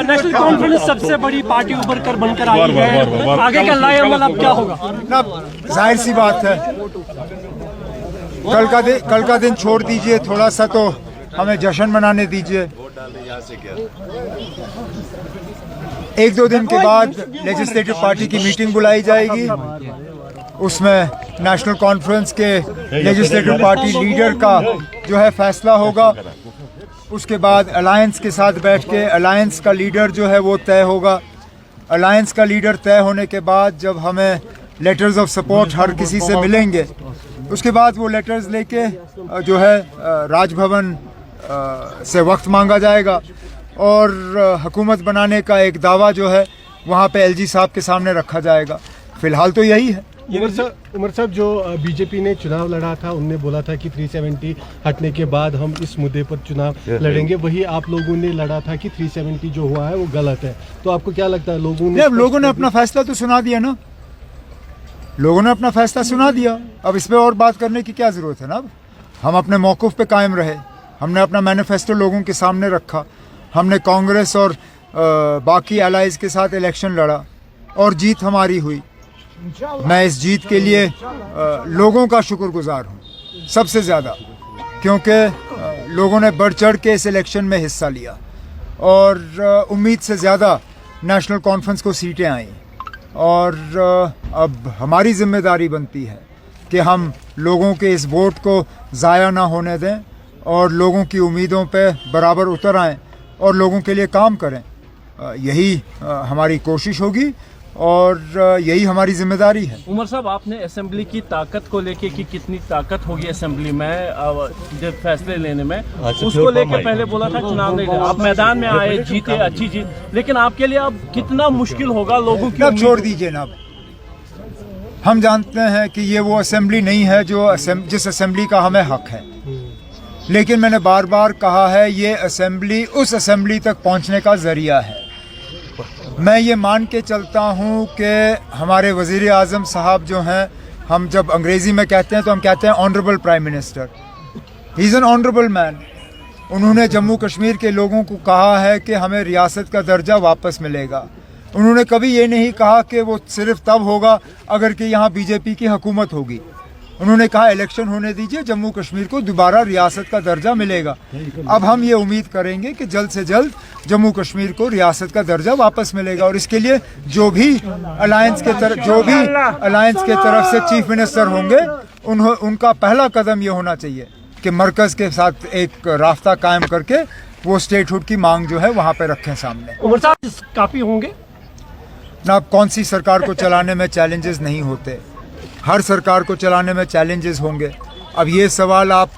National conference सबसे बड़ी party उभर कर बनकर आई है, आगे का लाएअमल अब क्या होगा? ना जाहिर सी बात है, कल का दिन छोड़ दीजिए, थोड़ा सा तो हमें जश्न मनाने दीजिए। एक दो दिन के बाद लेजिस्लेटिव पार्टी की मीटिंग बुलाई जाएगी, उसमें नेशनल कॉन्फ्रेंस के लेजिस्लेटिव पार्टी लीडर का जो है फैसला होगा। उसके बाद अलायंस के साथ बैठ के अलायंस का लीडर जो है वो तय होगा। अलायंस का लीडर तय होने के बाद जब हमें लेटर्स ऑफ सपोर्ट हर किसी से मिलेंगे, उसके बाद वो लेटर्स लेके जो है राजभवन से वक्त मांगा जाएगा और हुकूमत बनाने का एक दावा जो है वहाँ पे एलजी साहब के सामने रखा जाएगा। फिलहाल तो यही है। उमर साहब, जो बीजेपी ने चुनाव लड़ा था, उनने बोला था कि 370 हटने के बाद हम इस मुद्दे पर चुनाव लड़ेंगे। वही आप लोगों ने लड़ा था कि 370 जो हुआ है वो गलत है। तो आपको क्या लगता है, लोगों ने अपना फैसला तो सुना दिया ना, लोगों ने अपना फैसला सुना दिया। अब इस पे और बात करने की क्या जरूरत है ना। अब हम अपने मौक़िफ़ पे कायम रहे, हमने अपना मैनिफेस्टो लोगों के सामने रखा, हमने कांग्रेस और बाकी एलाइज के साथ इलेक्शन लड़ा और जीत हमारी हुई। मैं इस जीत के लिए लोगों का शुक्रगुजार हूँ सबसे ज़्यादा, क्योंकि लोगों ने बढ़ चढ़ के इस इलेक्शन में हिस्सा लिया और उम्मीद से ज़्यादा नेशनल कॉन्फ्रेंस को सीटें आई। और अब हमारी जिम्मेदारी बनती है कि हम लोगों के इस वोट को ज़ाया ना होने दें और लोगों की उम्मीदों पे बराबर उतर आएँ और लोगों के लिए काम करें। यही हमारी कोशिश होगी और यही हमारी जिम्मेदारी है। उमर साहब, आपने असेंबली की ताकत को लेके कि कितनी ताकत होगी असेंबली में जब फैसले लेने में, उसको लेके पहले बोला था चुनाव नहीं, आप मैदान में आए, जीते, अच्छी जीत, लेकिन आपके लिए अब कितना मुश्किल होगा लोगों की? अब छोड़ दीजिए ना, हम जानते हैं कि ये वो असेंबली नहीं है जिस असेंबली का हमें हक है, लेकिन मैंने बार बार कहा है ये असेंबली उस असेंबली तक पहुंचने का जरिया है। मैं ये मान के चलता हूँ कि हमारे वज़ीर आज़म साहब जो हैं, हम जब अंग्रेज़ी में कहते हैं तो हम कहते हैं honourable prime minister, he is an honourable man. उन्होंने जम्मू कश्मीर के लोगों को कहा है कि हमें रियासत का दर्जा वापस मिलेगा। उन्होंने कभी ये नहीं कहा कि वो सिर्फ तब होगा अगर कि यहाँ बीजेपी की हुकूमत होगी। उन्होंने कहा इलेक्शन होने दीजिए, जम्मू कश्मीर को दोबारा रियासत का दर्जा मिलेगा। अब हम ये उम्मीद करेंगे कि जल्द से जल्द जम्मू कश्मीर को रियासत का दर्जा वापस मिलेगा और इसके लिए जो भी अलायंस के तरफ से चीफ मिनिस्टर होंगे, उनका पहला कदम ये होना चाहिए कि मरकज़ के साथ एक रास्ता कायम करके वो स्टेटहुड की मांग जो है वहाँ पे रखें सामने। उमर साहब, काफ़ी होंगे ना, कौन सी सरकार को चलाने में चैलेंजेस नहीं होते, हर सरकार को चलाने में चैलेंजेस होंगे। अब ये सवाल आप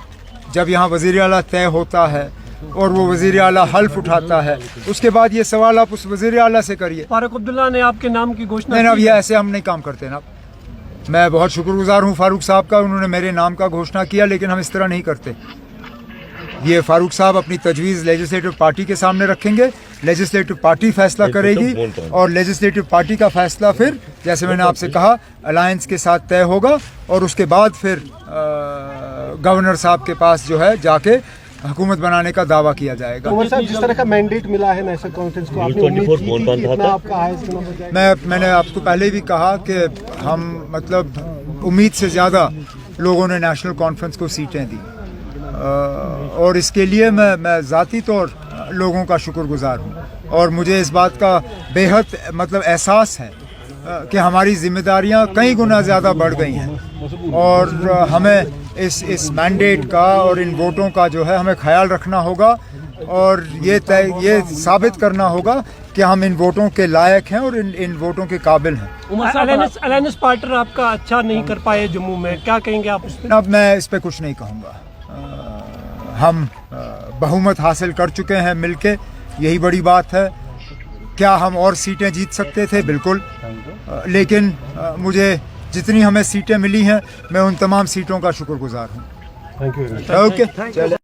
जब यहाँ वज़ीर आला तय होता है और वो वज़ीर आला हल्फ उठाता है, उसके बाद ये सवाल आप उस वज़ीर आला से करिए। फारूक अब्दुल्ला ने आपके नाम की घोषणा नहीं ना, ये ऐसे हम नहीं काम करते ना। मैं बहुत शुक्रगुजार हूँ फारूक साहब का, उन्होंने मेरे नाम का घोषणा किया, लेकिन हम इस तरह नहीं करते। ये फारूक साहब अपनी तजवीज़ लेजिस्लेटिव पार्टी के सामने रखेंगे, लेजिस्लेटिव पार्टी फैसला करेगी और लेजिस्लेटिव पार्टी का फैसला फिर, जैसे मैंने आपसे कहा, अलायंस के साथ तय होगा और उसके बाद फिर गवर्नर साहब के पास जो है जाके हुकूमत बनाने का दावा किया जाएगा। उमर साहब, जिस तरह का मैंडेट मिला है नेशनल कॉन्फ्रेंस को, आपने उम्मीद की थी कि इतना आपका हाईएस्ट नंबर जाएगा? मैंने आपको पहले भी कहा कि हम मतलब उम्मीद से ज़्यादा लोगों ने नेशनल कॉन्फ्रेंस को सीटें दी और इसके लिए मैं ज़ाती तौर लोगों का शुक्रगुजार हूँ और मुझे इस बात का बेहद मतलब एहसास है कि हमारी जिम्मेदारियाँ कई गुना ज़्यादा बढ़ गई हैं और हमें इस मैंडेट का और इन वोटों का जो है हमें ख्याल रखना होगा और ये साबित करना होगा कि हम इन वोटों के लायक हैं और इन वोटों के काबिल हैं। अलायंस पार्टनर आपका अच्छा नहीं कर पाए जम्मू में, क्या कहेंगे आप उस पर? अब मैं इस पर कुछ नहीं कहूँगा। हम बहुमत हासिल कर चुके हैं मिलके, यही बड़ी बात है। क्या हम और सीटें जीत सकते थे? बिल्कुल, लेकिन मुझे जितनी हमें सीटें मिली हैं मैं उन तमाम सीटों का शुक्रगुजार हूँ। Thank you. ओके, चले।